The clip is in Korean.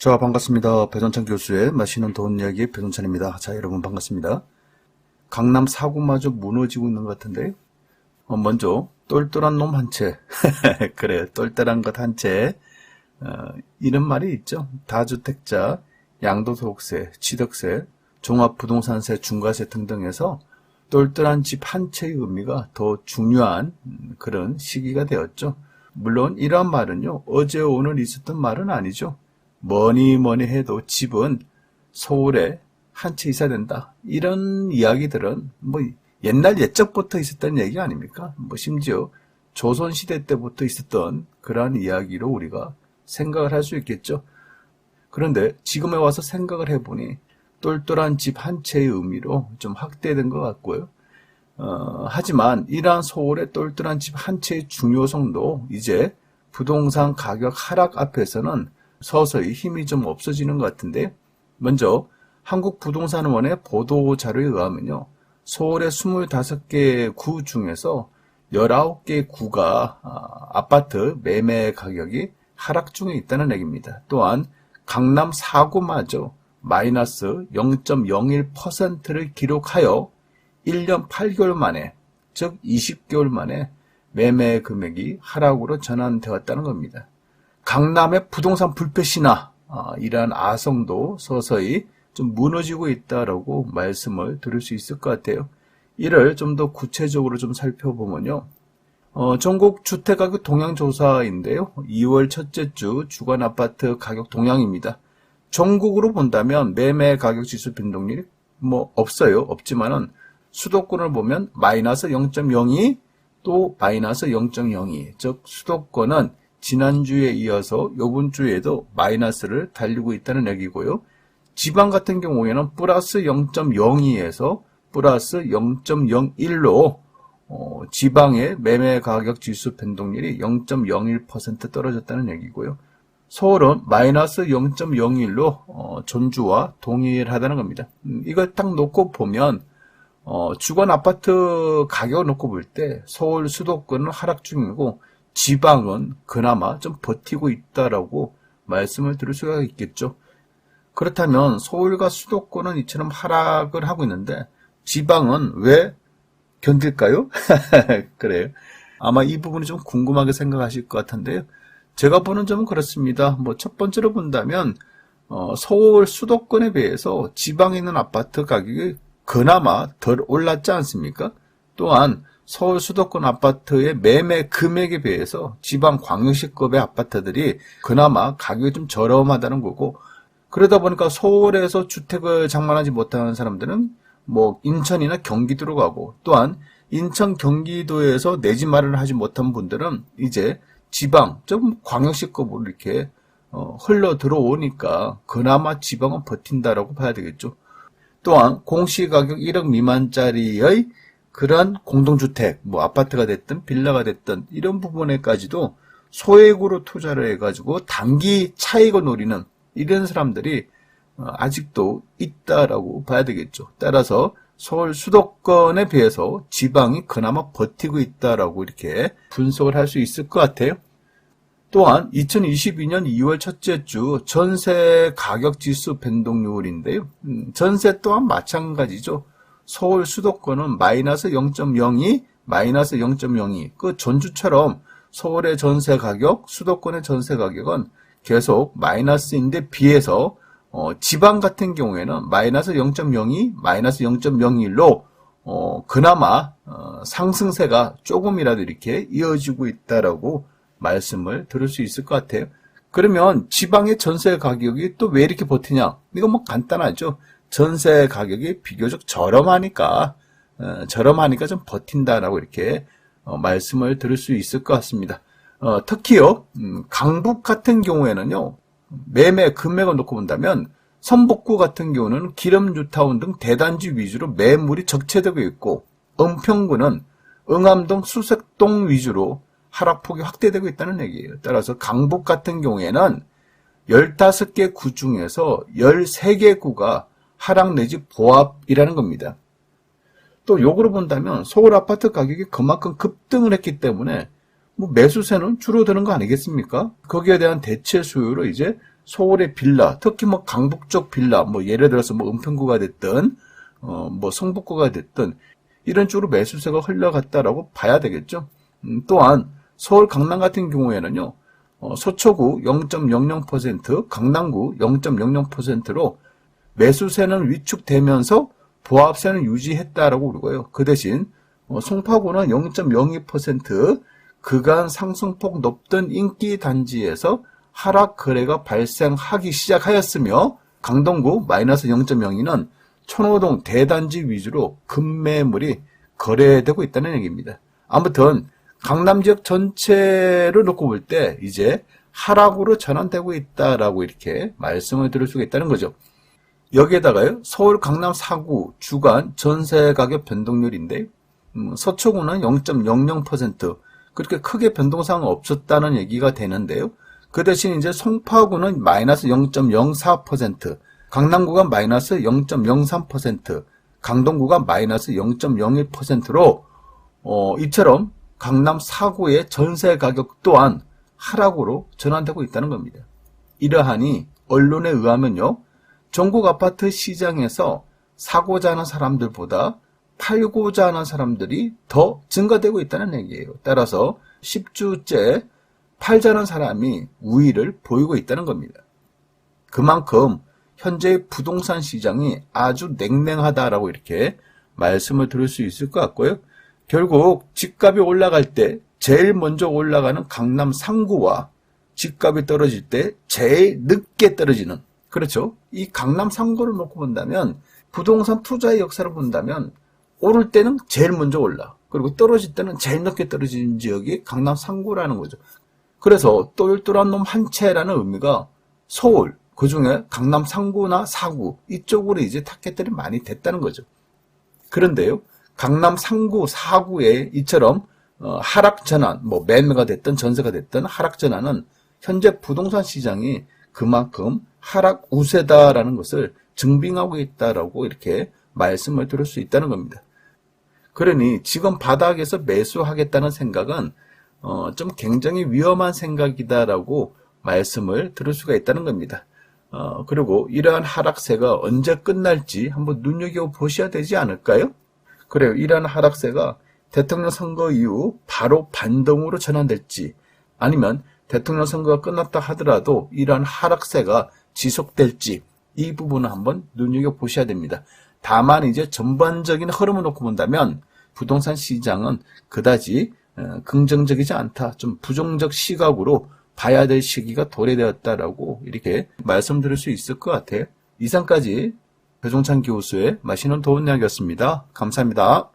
자, 반갑습니다. 배돈찬 교수의 맛있는 돈 이야기 배돈찬입니다. 자, 여러분 반갑습니다. 강남 사구마저 무너지고 있는 것 같은데, 먼저 똘똘한 놈 한 채. 그래요, 똘똘한 것 한 채. 이런 말이 있죠. 다주택자, 양도소득세, 취득세, 종합부동산세, 중과세 등등에서 똘똘한 집 한 채의 의미가 더 중요한 그런 시기가 되었죠. 물론 이러한 말은요, 어제 오늘 있었던 말은 아니죠. 뭐니 해도 집은 서울에 한 채 있어야 된다. 이런 이야기들은 옛날 옛적부터 있었던 얘기 아닙니까? 심지어 조선시대 때부터 있었던 그러한 이야기로 우리가 생각을 할 수 있겠죠. 그런데 지금에 와서 생각을 해보니 똘똘한 집 한 채의 의미로 좀 확대된 것 같고요. 하지만 이러한 서울의 똘똘한 집 한 채의 중요성도 이제 부동산 가격 하락 앞에서는 서서히 힘이 좀 없어지는 것 같은데, 먼저 한국부동산원의 보도 자료에 의하면요, 서울의 25개 구 중에서 19개 구가 아파트 매매 가격이 하락 중에 있다는 얘기입니다. 또한 강남 4구마저 마이너스 0.01%를 기록하여 1년 8개월 만에, 즉 20개월 만에 매매 금액이 하락으로 전환되었다는 겁니다. 강남의 부동산 불패 신화, 이러한 아성도 서서히 좀 무너지고 있다라고 말씀을 드릴 수 있을 것 같아요. 이를 좀 더 구체적으로 좀 살펴보면요. 전국 주택가격 동향조사인데요. 2월 첫째 주 주간 아파트 가격 동향입니다. 전국으로 본다면 매매 가격 지수 변동률이 없어요. 없지만은 수도권을 보면 마이너스 0.02, 또 마이너스 0.02, 즉 수도권은 지난주에 이어서 이번 주에도 마이너스를 달리고 있다는 얘기고요. 지방 같은 경우에는 플러스 0.02에서 플러스 0.01로 지방의 매매 가격 지수 변동률이 0.01% 떨어졌다는 얘기고요. 서울은 마이너스 0.01로 전주와 동일하다는 겁니다. 이걸 딱 놓고 보면 주거 아파트 가격을 놓고 볼 때 서울 수도권은 하락 중이고 지방은 그나마 좀 버티고 있다라고 말씀을 드릴 수가 있겠죠. 그렇다면 서울과 수도권은 이처럼 하락을 하고 있는데 지방은 왜 견딜까요? 그래요. 아마 이 부분이 좀 궁금하게 생각하실 것 같은데요. 제가 보는 점은 그렇습니다. 첫 번째로 본다면 서울 수도권에 비해서 지방에 있는 아파트 가격이 그나마 덜 올랐지 않습니까? 또한 서울 수도권 아파트의 매매 금액에 비해서 지방 광역시급의 아파트들이 그나마 가격이 좀 저렴하다는 거고, 그러다 보니까 서울에서 주택을 장만하지 못하는 사람들은 인천이나 경기도로 가고, 또한 인천 경기도에서 내 집 마련을 하지 못한 분들은 이제 지방, 좀 광역시급으로 이렇게 흘러 들어오니까 그나마 지방은 버틴다라고 봐야 되겠죠. 또한 공시가격 1억 미만짜리의 그런 공동주택, 아파트가 됐든 빌라가 됐든 이런 부분에까지도 소액으로 투자를 해가지고 단기 차익을 노리는 이런 사람들이 아직도 있다라고 봐야 되겠죠. 따라서 서울 수도권에 비해서 지방이 그나마 버티고 있다라고 이렇게 분석을 할 수 있을 것 같아요. 또한 2022년 2월 첫째 주 전세 가격 지수 변동률인데요. 전세 또한 마찬가지죠. 서울 수도권은 마이너스 0.02, 마이너스 0.02. 그 전주처럼 서울의 전세 가격, 수도권의 전세 가격은 계속 마이너스인데 비해서 지방 같은 경우에는 마이너스 0.02, 마이너스 0.01로 그나마 상승세가 조금이라도 이렇게 이어지고 있다라고 말씀을 드릴 수 있을 것 같아요. 그러면 지방의 전세 가격이 또 왜 이렇게 버티냐? 이거 간단하죠. 전세 가격이 비교적 저렴하니까 좀 버틴다라고 이렇게 말씀을 드릴 수 있을 것 같습니다. 특히요, 강북 같은 경우에는요, 매매 금액을 놓고 본다면 성북구 같은 경우는 기름뉴타운 등 대단지 위주로 매물이 적체되고 있고, 은평구는 응암동, 수색동 위주로 하락폭이 확대되고 있다는 얘기예요. 따라서 강북 같은 경우에는 15개 구 중에서 13개 구가 하락 내지 보합이라는 겁니다. 또 역으로 본다면 서울 아파트 가격이 그만큼 급등을 했기 때문에 매수세는 줄어드는 거 아니겠습니까? 거기에 대한 대체 수요로 이제 서울의 빌라, 특히 뭐 강북 쪽 빌라, 뭐 예를 들어서 뭐 은평구가 됐든, 뭐 성북구가 됐든, 이런 쪽으로 매수세가 흘러갔다라고 봐야 되겠죠. 또한 서울 강남 같은 경우에는요, 서초구 0.00%, 강남구 0.00%로 매수세는 위축되면서 보합세는 유지했다라고 그러고요. 그 대신 송파구는 0.02% 그간 상승폭 높던 인기 단지에서 하락 거래가 발생하기 시작하였으며, 강동구 마이너스 0.02는 천호동 대단지 위주로 급매물이 거래되고 있다는 얘기입니다. 아무튼 강남 지역 전체를 놓고 볼 때 이제 하락으로 전환되고 있다라고 이렇게 말씀을 드릴 수가 있다는 거죠. 여기에다가요, 서울 강남 4구 주간 전세 가격 변동률인데, 서초구는 0.00% 그렇게 크게 변동사항은 없었다는 얘기가 되는데요. 그 대신 이제 송파구는 마이너스 0.04%, 강남구가 마이너스 0.03%, 강동구가 마이너스 0.01%로 이처럼 강남 4구의 전세 가격 또한 하락으로 전환되고 있다는 겁니다. 이러하니 언론에 의하면요, 전국 아파트 시장에서 사고자 하는 사람들보다 팔고자 하는 사람들이 더 증가되고 있다는 얘기예요. 따라서 10주째 팔자는 사람이 우위를 보이고 있다는 겁니다. 그만큼 현재 부동산 시장이 아주 냉랭하다라고 이렇게 말씀을 드릴 수 있을 것 같고요. 결국 집값이 올라갈 때 제일 먼저 올라가는 강남 상구와 집값이 떨어질 때 제일 늦게 떨어지는, 그렇죠? 이 강남 상구를 놓고 본다면, 부동산 투자의 역사를 본다면 오를 때는 제일 먼저 올라, 그리고 떨어질 때는 제일 늦게 떨어지는 지역이 강남 상구라는 거죠. 그래서 똘똘한 놈 한 채라는 의미가 서울, 그중에 강남 상구나 4구 이쪽으로 이제 타겟들이 많이 됐다는 거죠. 그런데요, 강남 상구, 4구에 이처럼 하락 전환, 뭐 매매가 됐든 전세가 됐든 하락 전환은 현재 부동산 시장이 그만큼 하락 우세다라는 것을 증빙하고 있다라고 이렇게 말씀을 드릴 수 있다는 겁니다. 그러니 지금 바닥에서 매수하겠다는 생각은 좀 굉장히 위험한 생각이다라고 말씀을 드릴 수가 있다는 겁니다. 그리고 이러한 하락세가 언제 끝날지 한번 눈여겨보셔야 되지 않을까요? 그래요. 이러한 하락세가 대통령 선거 이후 바로 반등으로 전환될지, 아니면 대통령 선거가 끝났다 하더라도 이러한 하락세가 지속될지, 이 부분을 한번 눈여겨보셔야 됩니다. 다만 이제 전반적인 흐름을 놓고 본다면 부동산 시장은 그다지 긍정적이지 않다, 좀 부정적 시각으로 봐야 될 시기가 도래되었다라고 이렇게 말씀드릴 수 있을 것 같아요. 이상까지 배종찬 교수의 맛있는 도움 이야기였습니다. 감사합니다.